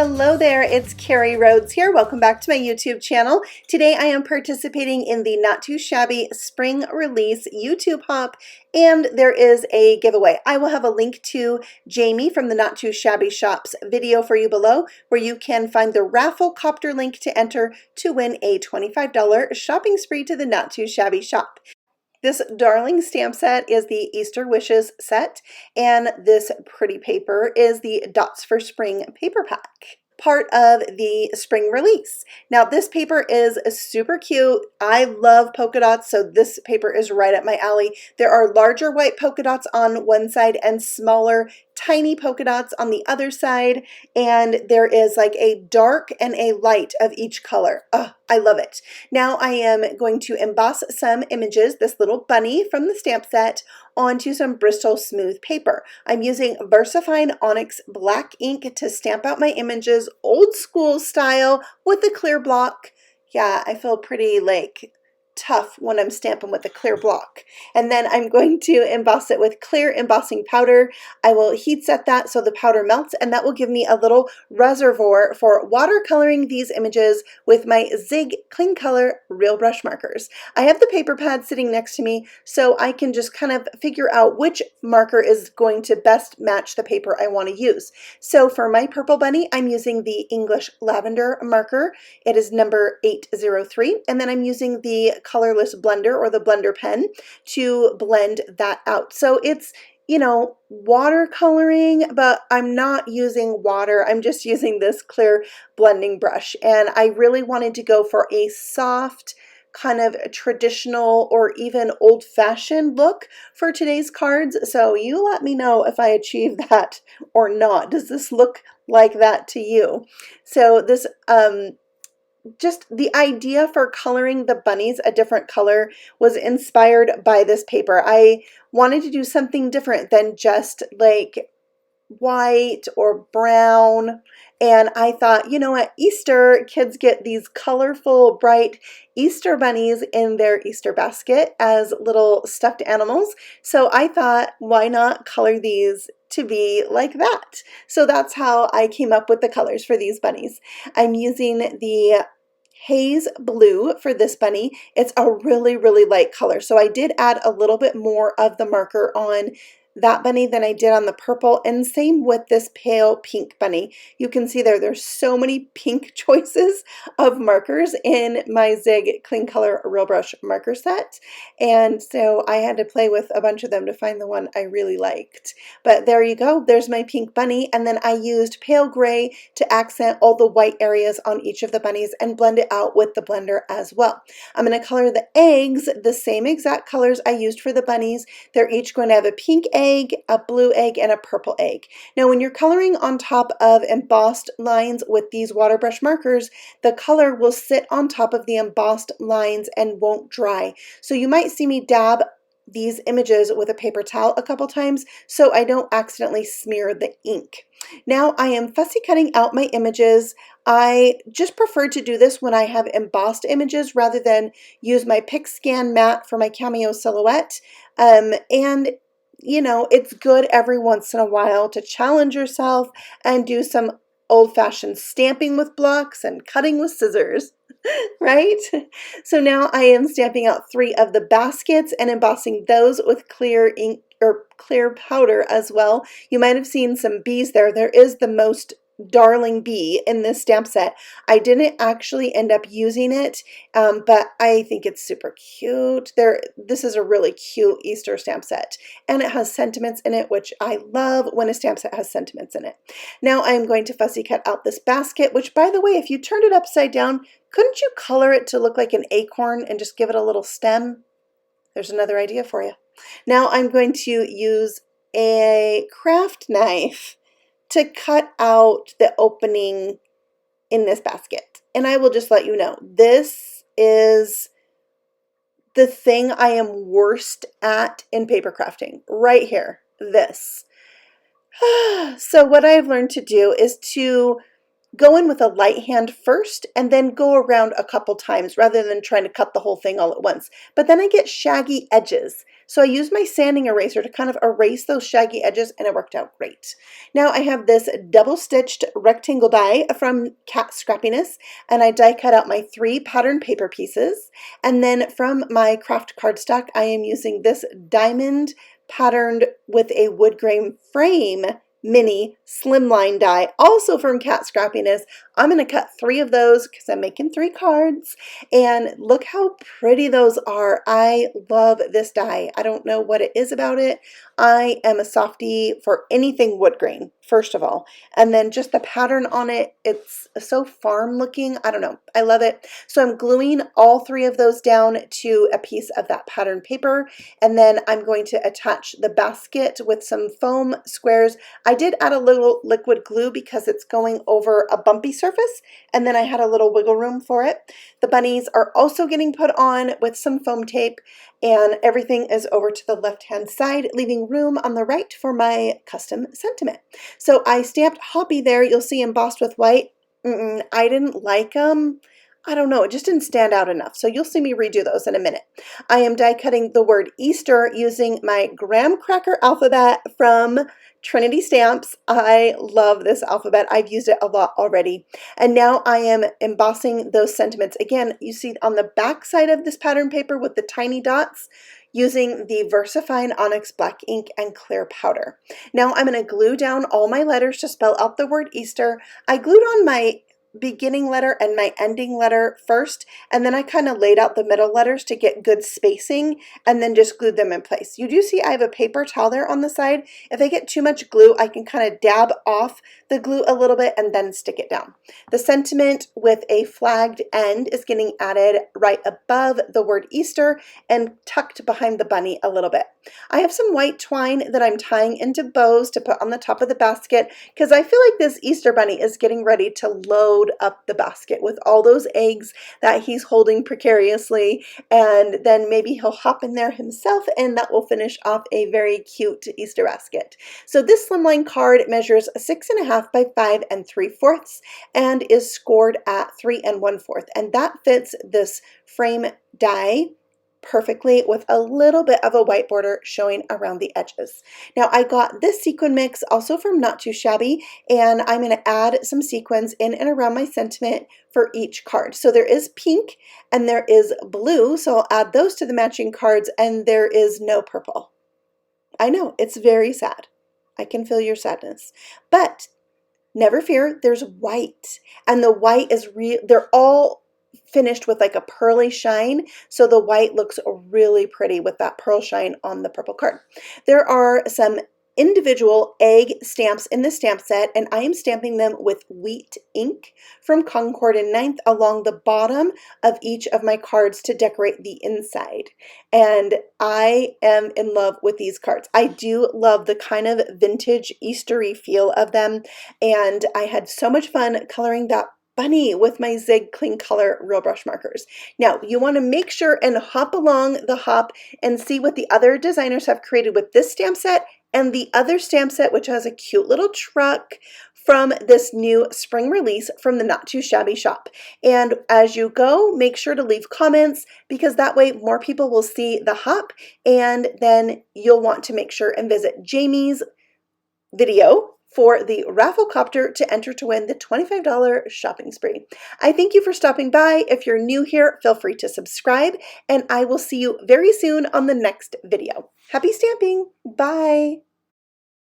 Hello there, it's Carrie Rhodes here. Welcome back to my YouTube channel. Today I am participating in the Not Too Shabby Spring Release YouTube Hop, and there is a giveaway. I will have a link to Jamie from the Not Too Shabby Shops video for you below, where you can find the raffle copter link to enter to win a $25 shopping spree to the Not Too Shabby Shop. This darling stamp set is the Easter Wishes set, and this pretty paper is the Dots for Spring paper pack, part of the spring release. Now this paper is super cute. I love polka dots, so this paper is right up my alley. There are larger white polka dots on one side and smaller tiny polka dots on the other side, and there is like a dark and a light of each color. Oh, I love it. Now I am going to emboss some images, this little bunny from the stamp set, onto some Bristol smooth paper. I'm using VersaFine Onyx black ink to stamp out my images old school style with a clear block. Yeah, I feel pretty like tough when I'm stamping with a clear block. And then I'm going to emboss it with clear embossing powder. I will heat set that so the powder melts, and that will give me a little reservoir for watercoloring these images with my Zig Clean Color Real Brush markers. I have the paper pad sitting next to me, so I can just kind of figure out which marker is going to best match the paper I want to use. So for my purple bunny, I'm using the English Lavender marker. It is number 803, and then I'm using the colorless blender or the blender pen to blend that out. So it's, you know, watercoloring, but I'm not using water. I'm just using this clear blending brush. And I really wanted to go for a soft, kind of traditional or even old-fashioned look for today's cards. So you let me know if I achieve that or not. Does this look like that to you? So this, just the idea for coloring the bunnies a different color was inspired by this paper. I wanted to do something different than just like white or brown. And I thought, you know, at Easter, kids get these colorful, bright Easter bunnies in their Easter basket as little stuffed animals. So I thought, why not color these to be like that? So that's how I came up with the colors for these bunnies. I'm using the Haze Blue for this bunny. It's a really, really light color. So I did add a little bit more of the marker on that bunny than I did on the purple, and same with this pale pink bunny. You can see there's so many pink choices of markers in my Zig Clean Color Real Brush marker set, and so I had to play with a bunch of them to find the one I really liked. But there you go, there's my pink bunny, and then I used pale gray to accent all the white areas on each of the bunnies and blend it out with the blender as well. I'm going to color the eggs the same exact colors I used for the bunnies. They're each going to have a pink egg, a blue egg, and a purple egg. Now when you're coloring on top of embossed lines with these water brush markers, the color will sit on top of the embossed lines and won't dry. So you might see me dab these images with a paper towel a couple times so I don't accidentally smear the ink. Now I am fussy cutting out my images. I just prefer to do this when I have embossed images rather than use my Pick Scan mat for my cameo silhouette. And you know, it's good every once in a while to challenge yourself and do some old-fashioned stamping with blocks and cutting with scissors, right? So now I am stamping out 3 of the baskets and embossing those with clear ink or clear powder as well. You might have seen some bees there. There is the most darling bee in this stamp set. I didn't actually end up using it, but I think it's super cute. This is a really cute Easter stamp set, and it has sentiments in it, which I love when a stamp set has sentiments in it. Now I'm going to fussy cut out this basket, which, by the way, if you turned it upside down, couldn't you color it to look like an acorn and just give it a little stem? There's another idea for you. Now I'm going to use a craft knife to cut out the opening in this basket. And I will just let you know, this is the thing I am worst at in paper crafting, right here, this. So what I've learned to do is to go in with a light hand first and then go around a couple times rather than trying to cut the whole thing all at once. But then I get shaggy edges. So I used my sanding eraser to kind of erase those shaggy edges, and it worked out great. Now I have this double-stitched rectangle die from Scrappiness, and I die cut out my 3 pattern paper pieces. And then from my craft cardstock, I am using this diamond patterned with a wood grain frame mini slimline die, also from Scrappiness. I'm going to cut 3 of those because I'm making 3 cards, and look how pretty those are. I love this die. I don't know what it is about it. I am a softie for anything wood grain, first of all, and then just the pattern on it, it's so farm looking. I don't know, I love it. So I'm gluing all 3 of those down to a piece of that pattern paper, and then I'm going to attach the basket with some foam squares. I did add a little liquid glue because it's going over a bumpy surface, and then I had a little wiggle room for it. The bunnies are also getting put on with some foam tape, and everything is over to the left-hand side, leaving room on the right for my custom sentiment. So I stamped Hoppy there. You'll see embossed with white. I didn't like them. I don't know, it just didn't stand out enough. So you'll see me redo those in a minute. I am die cutting the word Easter using my graham cracker alphabet from Trinity Stamps. I love this alphabet. I've used it a lot already. And now I am embossing those sentiments. Again, you see on the back side of this pattern paper with the tiny dots, using the VersaFine Onyx black ink and clear powder. Now I'm going to glue down all my letters to spell out the word Easter. I glued on my beginning letter and my ending letter first, and then I kind of laid out the middle letters to get good spacing and then just glued them in place. You do see I have a paper towel there on the side. If I get too much glue, I can kind of dab off the glue a little bit and then stick it down. The sentiment with a flagged end is getting added right above the word Easter and tucked behind the bunny a little bit. I have some white twine that I'm tying into bows to put on the top of the basket because I feel like this Easter bunny is getting ready to load up the basket with all those eggs that he's holding precariously, and then maybe he'll hop in there himself, and that will finish off a very cute Easter basket. So this slimline card measures 6.5 by 5 3/4 and is scored at 3 1/4, and that fits this frame die perfectly with a little bit of a white border showing around the edges. Now I got this sequin mix also from Not Too Shabby, and I'm going to add some sequins in and around my sentiment for each card. So there is pink and there is blue, so I'll add those to the matching cards, and there is no purple. I know, it's very sad. I can feel your sadness. But never fear, there's white, and the white is they're all finished with like a pearly shine, so the white looks really pretty with that pearl shine on the purple card. There are some individual egg stamps in the stamp set, and I am stamping them with wheat ink from Concord and 9th along the bottom of each of my cards to decorate the inside. And I am in love with these cards. I do love the kind of vintage Eastery feel of them, and I had so much fun coloring that bunny with my Zig Cling Color Real Brush markers. Now, you want to make sure and hop along the hop and see what the other designers have created with this stamp set and the other stamp set, which has a cute little truck from this new spring release from the Not Too Shabby shop. And as you go, make sure to leave comments, because that way more people will see the hop, and then you'll want to make sure and visit Jamie's video for the raffle copter to enter to win the $25 shopping spree. I thank you for stopping by. If you're new here, feel free to subscribe, and I will see you very soon on the next video. Happy stamping! Bye!